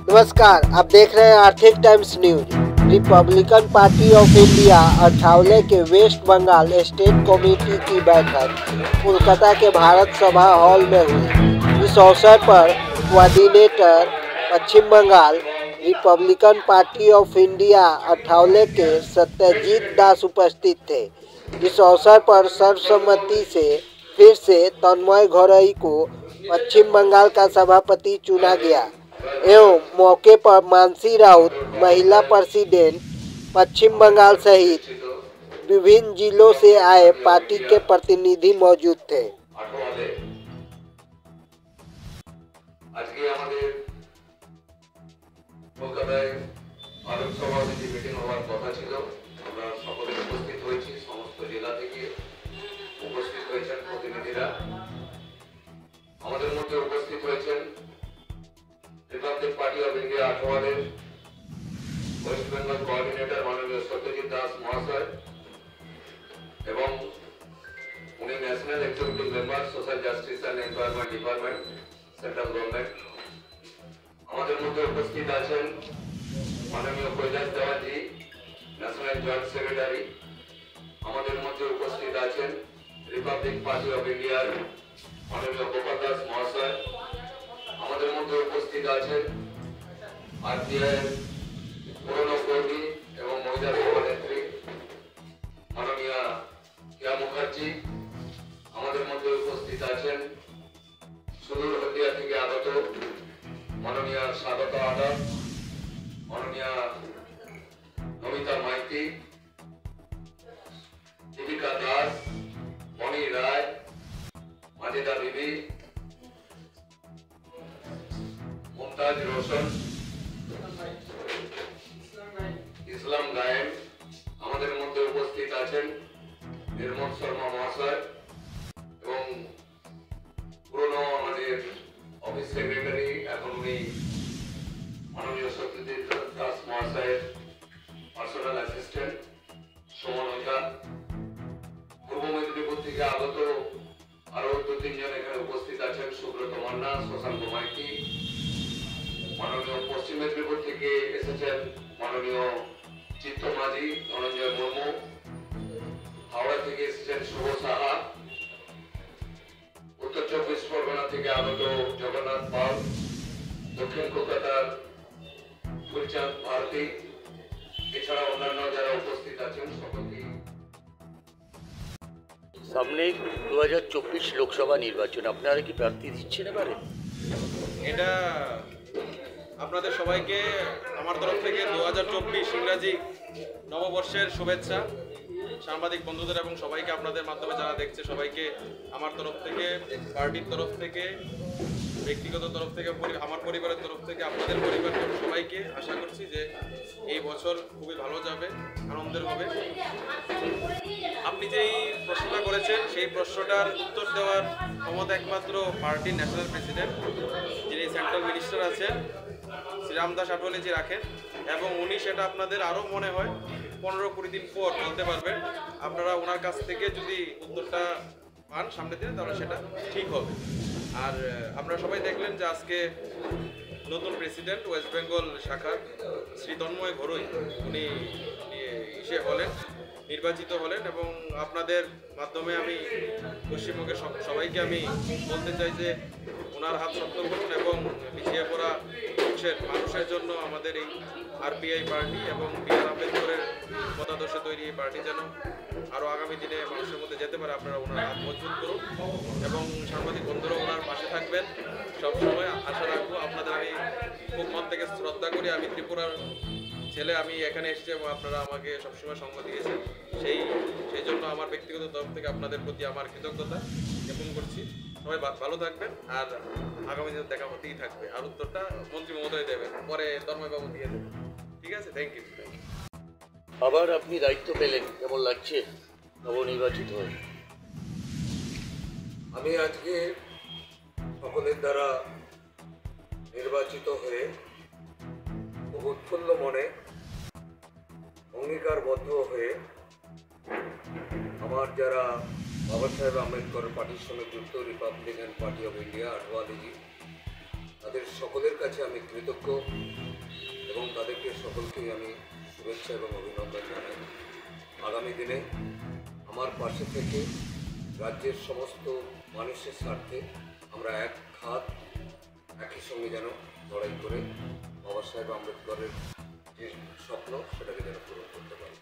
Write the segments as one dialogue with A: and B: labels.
A: नमस्कार, आप देख रहे हैं आर्थिक times news. Republican Party of India Athawale के वेस्ट बंगाल स्टेट कमेटी की बैठक कोलकाता के भारत सभा हॉल में हुई। इस अवसर पर coordinator Paschim Bangal Republican Party of India Athawale के सत्यजीत दास उपस्थित थे। इस अवसर पर सर्वसम्मति से फिर से तन्मय घोरई को पश्चिम बंगाल का सभापति चुना गया एवं मौके पर मानसी राउत महिला प्रेसिडेंट पश्चिम बंगाल सहित विभिन्न जिलों से आए पार्टी के प्रतिनिधि मौजूद थे।
B: Republic party of India Athawale west Bengal coordinator माननीय सत्यजीत दास महाशय एवं उन्हें national executive member social justice and employment department central government हमारे मध्य उपस्थित आছেন माननीय Kailash Dewan ji national joint secretary हमारे मध्य उपस्थित आছেন रिपब्लिक पार्टी ऑफ इंडिया माननीय गोपाल दास महाशय আমাদের মধ্যে উপস্থিত আছেন আরপিআই পুরনো কর্মী এবং মহিলা সভানেত্রী মাননীয়া কিয়া মুখার্জি আমাদের মধ্যে উপস্থিত আছেন সুদূর হলদিয়া থেকে আগত মাননীয়া স্বাগতা আদা মাননীয়া নমিতা মাইতি দীপিকা দাস মণি রায় মাজেদা বিবি मुमताज रोशन इस्लाम गायन हमारे मध्य उपस्थित आছেন निर्मल शर्मा महाशय এবং পুরনো আমাদের অফিস সেক্রেটারি এখন উনি মাননীয় সত্যজিৎ দাস মহাশয়ের পার্সোনাল অ্যাসিস্ট্যান্ট সমন্বয়তা পূর্ব মেদিনীপুর থেকে আগত আরো দু তিনজন এখানে উপস্থিত আছেন সুব্রত মান্না শশাঙ্ক মাইতি माननीय पश्चिम मेदिनीपुर থেকে এসেছেন মাননীয় চিত্ত মাঝি ধনঞ্জয় মুর্মু হাওড়া থেকে এসেছেন শুভ সাহা উত্তর চব্বিশ পরগনা থেকে আগত জগন্নাথ পাল দক্ষিণ কলকাতার ফুলচাঁদ ভারতী এছাড়া অন্যান্য যারা উপস্থিত আছেন সকলকে
C: সামনে 2024 লোকসভা নির্বাচন আপনারা কি প্রার্থী দিচ্ছেন এবারে?
D: এটা আপনাদের সবাইকে আমার তরফ থেকে 2024 ইংরাজি নববর্ষের শুভেচ্ছা। সাংবাদিক বন্ধুদের এবং সবাইকে আপনাদের মাধ্যমে যারা দেখছে সবাইকে আমার তরফ থেকে, পার্টির তরফ থেকে, ব্যক্তিগত তরফ থেকে, আমার পরিবারের তরফ থেকে, আপনাদের পরিবারের সবাইকে আশা করছি যে এই বছর খুবই ভালো যাবে, আনন্দের হবে। আপনি যেই প্রশ্নটা করেছেন সেই প্রশ্নটার উত্তর দেওয়ার ক্ষমতা একমাত্র পার্টির ন্যাশনাল প্রেসিডেন্ট যিনি সেন্ট্রাল মিনিস্টার আছেন শ্রীরাম দাস আঠাওয়ালেজি রাখেন এবং উনি সেটা আপনাদের আরও মনে হয় 15-20 দিন পর বলতে পারবেন। আপনারা ওনার কাছ থেকে যদি উত্তরটা পান সামনের দিনে তাহলে সেটা ঠিক হবে। আর আপনারা সবাই দেখলেন যে আজকে নতুন প্রেসিডেন্ট ওয়েস্ট বেঙ্গল শাখার শ্রী তন্ময় ঘোরই উনি হলেন, নির্বাচিত হলেন এবং আপনাদের মাধ্যমে আমি পশ্চিমবঙ্গের সবাইকে আমি বলতে চাই যে ওনার হাত শক্ত করুন এবং পিছিয়ে পড়া মানুষের জন্য আমাদের এই আরপিআই পার্টি এবং বি.আর. আম্বেদকরের মতাদর্শে তৈরি এই পার্টি যেন আরও আগামী দিনে মানুষের মধ্যে যেতে পারে। আপনারা ওনার হাত মজবুত করুন এবং সাংবাদিক বন্ধুরা ওনার পাশে থাকবেন। সবসময় আশা রাখবো আপনাদের আমি খুব মন থেকে শ্রদ্ধা করি। আমি ত্রিপুরার ছেলে, আমি এখানে এসেছি এবং আপনারা আমাকে সবসময় সঙ্গ দিয়েছেন। সেই জন্য আমার ব্যক্তিগত তরফ থেকে আপনাদের প্রতি আমার কৃতজ্ঞতা জ্ঞাপন করছি। সবাই ভালো থাকবেন আর আগামী দিনে দেখা হতেই থাকবে। আর উত্তরটা মন্ত্রী মহোদয় দেবেন, পরে তন্ময়বাবু দিয়ে দেবেন। ঠিক আছে, থ্যাংক ইউ।
C: আবার আপনি দায়িত্ব পেলেন, কেমন লাগছে নবনির্বাচিত হয়ে?
B: আমি আজকে সকলের দ্বারা নির্বাচিত হয়ে খুব উৎফুল্ল মনে অঙ্গীকারবদ্ধ হয়ে আমার যারা বাবা সাহেব আম্বেদকর পার্টির সঙ্গে যুক্ত রিপাবলিকান পার্টি অফ ইন্ডিয়া আঠওয়ালেজি তাদের সকলের কাছে আমি কৃতজ্ঞ এবং তাদেরকে সকলকেই আমি শুভেচ্ছা এবং অভিনন্দন জানাই। আগামী দিনে আমার পাশে থেকে রাজ্যের সমস্ত মানুষের স্বার্থে আমরা এক হাত একই সঙ্গে যেন লড়াই করে বাবা সাহেব আম্বেদকরের যে স্বপ্ন সেটাকে যেন পূরণ করতে পারি।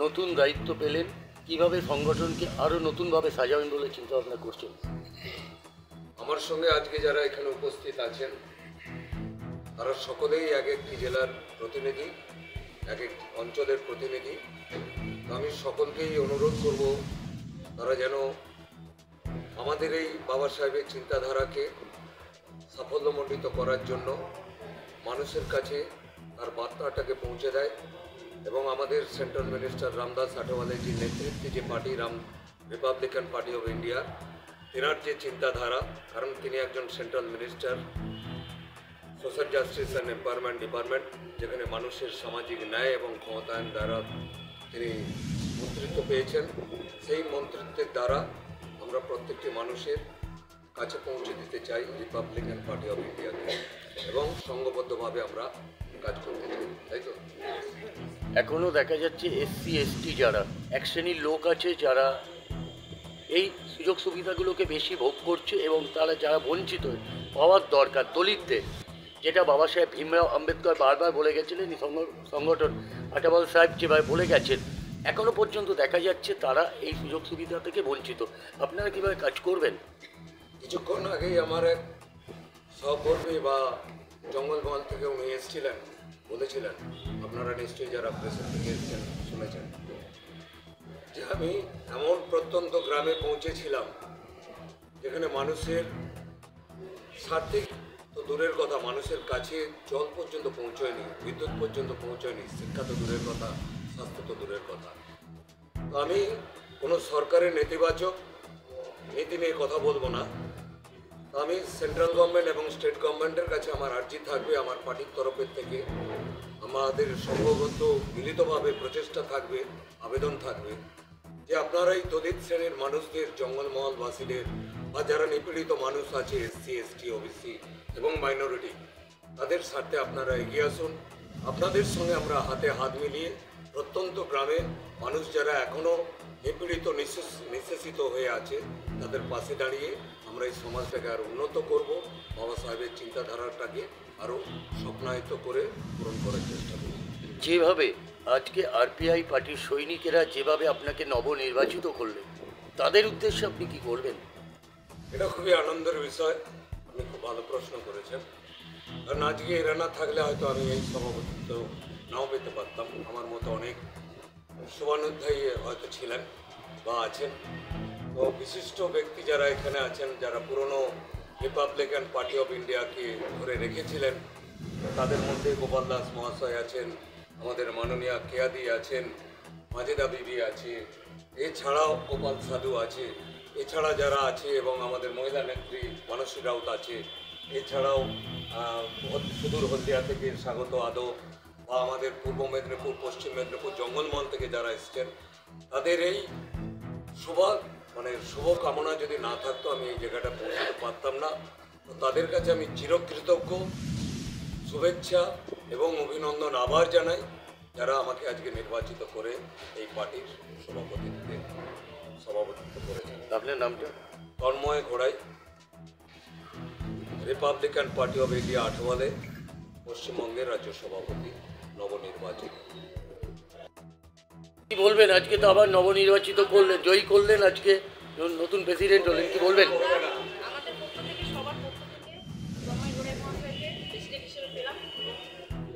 C: নতুন দায়িত্ব পেলেন, কিভাবে সংগঠনকে আরও নতুনভাবে সাজাবেন বলে চিন্তা ভাবনা করছেন?
B: আমার সঙ্গে আজকে যারা এখানে উপস্থিত আছেন তারা সকলেই এক একটি জেলার প্রতিনিধি, এক এক অঞ্চলের প্রতিনিধি। তো আমি সকলকেই অনুরোধ করব তারা যেন আমাদের এই বাবা সাহেবের চিন্তাধারাকে সাফল্যমণ্ডিত করার জন্য মানুষের কাছে তার বার্তাটাকে পৌঁছে দেয় এবং আমাদের সেন্ট্রাল মিনিস্টার রামদাস আঠাওয়ালের যে নেতৃত্বে যে party Republican party of India, তেনার যে চিন্তাধারা, কারণ তিনি একজন central minister social justice and empowerment department, যেখানে মানুষের সামাজিক ন্যায় এবং ক্ষমতায়ন দ্বারা তিনি মন্ত্রিত্ব পেয়েছেন। সেই মন্ত্রিত্বের দ্বারা আমরা প্রত্যেকটি মানুষের কাছে পৌঁছে দিতে চাই রিপাবলিকান পার্টি অফ ইন্ডিয়াকে এবং সংঘবদ্ধভাবে আমরা কাজ করতে চাই, তাই তো?
C: এখনও দেখা যাচ্ছে SC ST যারা এক শ্রেণীর লোক আছে যারা এই সুযোগ সুবিধাগুলোকে বেশি ভোগ করছে এবং তারা যারা বঞ্চিত পাওয়ার দরকার দলিতদের, যেটা বাবা সাহেব ভীমরাও আম্বেদকর বারবার বলে গেছিলেন, সংগঠন আঠাওয়াল সাহেব যেভাবে বলে গেছেন, এখনও পর্যন্ত দেখা যাচ্ছে তারা এই সুযোগ সুবিধা থেকে বঞ্চিত। আপনারা কীভাবে কাজ করবেন?
B: কিছুক্ষণ আগেই আমার এক সহকর্মী বা জঙ্গলমহল থেকে উনি এসেছিলেন, বলেছিলেন, আপনারা নিশ্চয়ই যারা প্রেসের থেকে এসেছেন শুনেছেন, যে আমি এমন প্রত্যন্ত গ্রামে পৌঁছেছিলাম যেখানে মানুষের স্বার্থে তো দূরের কথা, মানুষের কাছে জল পর্যন্ত পৌঁছয়নি, বিদ্যুৎ পর্যন্ত পৌঁছয়নি, শিক্ষা তো দূরের কথা, স্বাস্থ্য তো দূরের কথা। তো আমি কোনো সরকারের নেতিবাচক নীতি নিয়ে কথা বলবো না। আমি সেন্ট্রাল গভর্নমেন্ট এবং স্টেট গভর্নমেন্টের কাছে আমার আর্জি থাকবে, আমার পার্টির তরফের থেকে আমাদের সংঘবদ্ধ মিলিতভাবে প্রচেষ্টা থাকবে, আবেদন থাকবে যে আপনারা এই দলিত শ্রেণীর মানুষদের, জঙ্গলমহলবাসীদের বা যারা নিপীড়িত মানুষ আছে, SC ST OBC এবং মাইনরিটি, তাদের স্বার্থে আপনারা এগিয়ে আসুন। আপনাদের সঙ্গে আমরা হাতে হাত মিলিয়ে প্রত্যন্ত গ্রামে মানুষ যারা এখনও নিপীড়িত নিঃশেষিত হয়ে আছে তাদের পাশে দাঁড়িয়ে আমরা এই সমাজটাকে আরও উন্নত করব, বাবা সাহেবের চিন্তাধারাটাকে আরও স্বপ্নায়িত করে পূরণ করার চেষ্টা করব।
C: যেভাবে আজকে RPI পার্টির সৈনিকেরা যেভাবে আপনাকে নবনির্বাচিত করলেন, তাদের উদ্দেশ্যে আপনি কি করবেন?
B: এটা খুবই আনন্দের বিষয়, আপনি খুব ভালো প্রশ্ন করেছেন। কারণ আজকে এরা না থাকলে হয়তো আমি এই সভাপতিত্ব নাও পেতে পারতাম। আমার মতো অনেক শুভানুধ্যায়ী হয়তো ছিলেন বা আছেন। তো বিশিষ্ট ব্যক্তি যারা এখানে আছেন, যারা পুরনো রিপাবলিকান পার্টি অফ ইন্ডিয়াকে ধরে রেখেছিলেন, তাদের মধ্যে গোপাল দাস মহাশয় আছেন, আমাদের মাননীয়া কেয়াদি আছেন, মাজেদা বিবি আছে, এছাড়াও গোপাল সাধু আছে, এছাড়া যারা আছে এবং আমাদের মহিলা নেত্রী মানসী রাউত আছে, এছাড়াও সুদূর হলদিয়া থেকে স্বাগত আদব বা আমাদের পূর্ব মেদিনীপুর, পশ্চিম মেদিনীপুর, জঙ্গলমহল থেকে যারা এসছেন, তাদের এই শুভকামনা যদি না থাকতো আমি এই জায়গাটা পৌঁছাতে পারতাম না। তো তাদের কাছে আমি চিরকৃতজ্ঞ, শুভেচ্ছা এবং অভিনন্দন আবার জানাই যারা আমাকে আজকে নির্বাচিত করে এই পার্টির সভাপতিত্ব করেছেন।
C: আপনার নামটা?
B: তন্ময় ঘোড়াই, republican party of India Athawale পশ্চিমবঙ্গের রাজ্য সভাপতি, নবনির্বাচিত।
C: কি বলবেন? আজকে তো আবার নবনির্বাচিত করলেন, জয়ী করলেন, আজকে নতুন প্রেসিডেন্ট হলেন, কি বলবেন?
E: আমাদের পক্ষ থেকে, সবার পক্ষ থেকে তন্ময় ঘোড়াই মহাশয়কে প্রেসিডেন্ট হিসেবে পেলাম,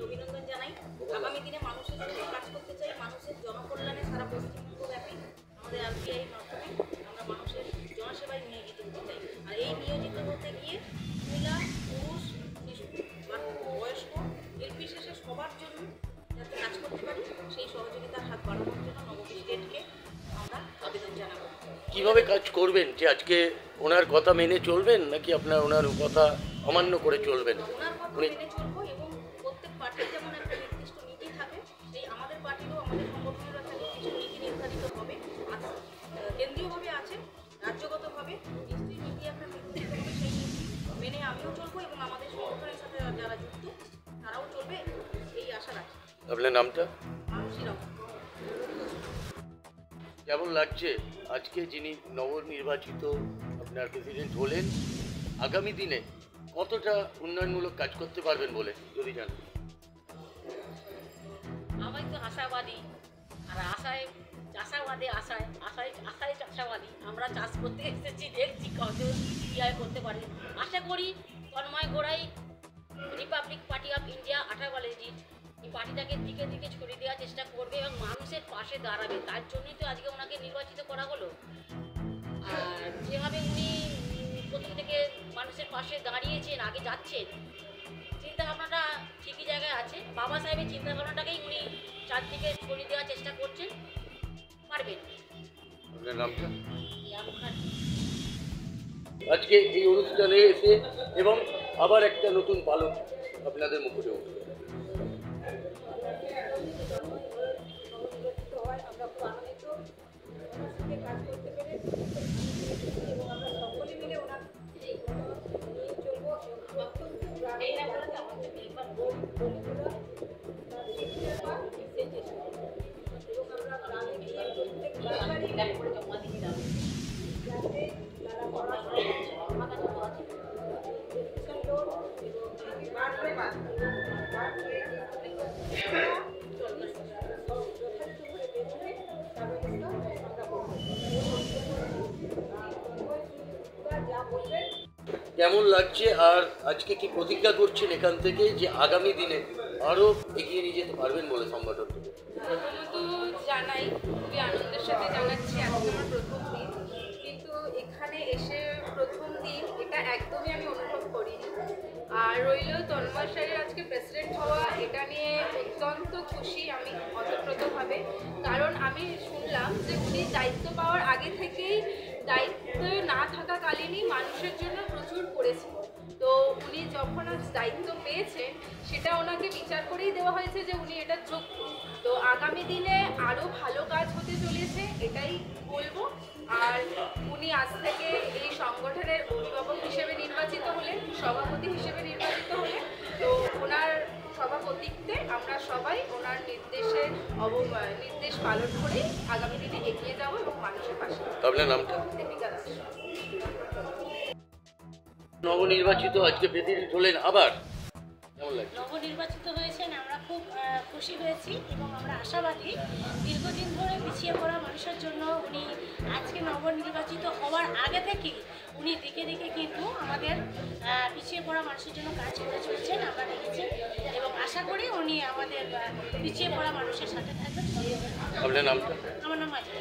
E: অভিনন্দন জানাই। আগামী দিনে মানুষের জন্য কাজ করতে চাই, মানুষের জনকল্যাণে সারা পশ্চিমবঙ্গব্যাপী আমাদের RPI মাধ্যমে আমরা মানুষের জনসেবায় নিয়োজিত হতে চাই। আর এই নিয়োজিত হতে গিয়ে মহিলা, পুরুষ, শিশু, বয়স্ক নির্বিশেষে সবার জন্য যাতে কাজ করতে পারি, সেই সহযোগিতার হাত বাড়ানোর জন্য নব প্রেসিডেন্টকে আমরা আবেদন জানাবো।
C: কিভাবে কাজ করবেন? যে আজকে ওনার কথা মেনে চলবেন নাকি আপনার ওনার কথা অমান্য করে চলবেন?
E: ওনার কথা মেনে চলবো এবং প্রত্যেক পার্টির যেমন একটা নির্দিষ্ট নীতি থাকে, সেই আমাদের পার্টিরও, আমাদের সংগঠনেরও একটা নির্দিষ্ট নীতি নির্ধারিত হবে, কেন্দ্রীয়ভাবে আছে, রাজ্যগতভাবে নিশ্চয়ই নীতি একটা নির্ধারিত হবে, সেই নীতি মেনে আমিও চলবো এবং আমাদের সংগঠনের সাথে যারা যুক্ত তারাও চলবে, এই আশা রাখি।
C: আপনার নামটা?
E: মানুষই রকম।
C: কেমন লাগছে আজকে যিনি নবনির্বাচিত আপনার প্রেসিডেন্ট হলেন, আগামী দিনে কতটা উন্নয়নমূলক কাজ করতে পারবেন বলে যদি জানেন?
E: আমি তো আশাবাদী, আর আশায় চাষাবাদী। আমরা চাষ করতে এসেছি, দেখছি কত কী করতে পারি। আশা করি তন্ময় গোড়াই রিপাবলিক পার্টি অফ ইন্ডিয়া 18 এই পার্টিটাকে দিকে দিকে ছড়িয়ে দেওয়ার চেষ্টা করবে এবং মানুষের পাশে দাঁড়াবে। তার জন্যই তো আজকে ওনাকে নির্বাচিত করা হলো। আর যেভাবে উনি প্রথম থেকে মানুষের পাশে দাঁড়িয়েছেন, আগে যাচ্ছেন, চিন্তাভাবনাটা ঠিকই জায়গায় আছে। বাবা সাহেবের চিন্তাভাবনাটাকেই উনি চারদিকে ছড়িয়ে দেওয়ার চেষ্টা করছেন, পারবেন।
C: আপনার নামটা?
E: রাম মুখার্জি।
C: আজকে এই অনুষ্ঠানে এসে এবং আবার একটা নতুন পালক আপনাদের মুখে উঠবে।
E: আমরা খুব আনন্দিত সঙ্গে কাজ করতে পেরে এবং আমরা সকলে মিলে ওনার এই নিয়ে চলবো। এই না বলে তো আমাদের একবার বলিগুলো এবং আমরা গ্রামে গিয়ে প্রত্যেকবারই করে জমা দিয়ে যাবো, যাতে তারা পড়াশোনা আমার কাছে তো আছে
C: কেমন লাগছে আর আজকে কি প্রতিজ্ঞা করছেন এখান থেকে যে আগামী দিনে আরো এগিয়ে নিয়ে যেতে পারবেন বলে সংগঠন থেকে?
F: প্রথমত জানাই, খুবই আনন্দের সাথে জানাচ্ছি আজকে আমার প্রথম দিন, কিন্তু এখানে এসে প্রথম দিন এটা একদমই আমি অনুভব করিনি। আর রইল তন্ময় স্যারের আজকে প্রেসিডেন্ট হওয়া, এটা নিয়ে অত্যন্ত খুশি আমি অতপ্রতভাবে। কারণ আমি শুনলাম যে উনি দায়িত্ব পাওয়ার আগে থেকেই দায়িত্ব না থাকাকালীনই মানুষের জন্য প্রচুর করেছিল। তো উনি যখন আজ দায়িত্ব পেয়েছেন সেটা ওনাকে বিচার করেই দেওয়া হয়েছে যে উনি এটা যোগ্য। তো আগামী দিনে আরও ভালো কাজ হতে চলেছে এটাই বলবো। আর উনি আজ থেকে এই সংগঠনের অভিভাবক হিসেবে নির্বাচিত হলেন, সভাপতি হিসেবে নির্বাচিত হলেন। তো ওনার সভাপতিত্বে আমরা সবাই ওনার নির্দেশ পালন করেই আগামী দিনে এগিয়ে যাবো এবং মানুষের পাশে।
C: আপনার নামটা?
F: দীপিকা দাস।
C: নবনির্বাচিত আজকে প্রেসিডেন্ট হলেন, আবার কেমন লাগছে?
G: নবনির্বাচিত হয়েছেন, আমরা খুব খুশি হয়েছি এবং আমরা আশাবাদী দীর্ঘদিন ধরে পিছিয়ে পড়া মানুষের জন্য উনি আজকে নবনির্বাচিত হওয়ার আগে থেকেই উনি দিকে দিকে কিন্তু আমাদের পিছিয়ে পড়া মানুষের জন্য কাজ করে চলছেন, আমরা দেখেছি এবং আশা করি উনি আমাদের পিছিয়ে পড়া মানুষের সাথে থাকবেন।
C: আপনার নামটা?
G: আমার নাম মাজেদা।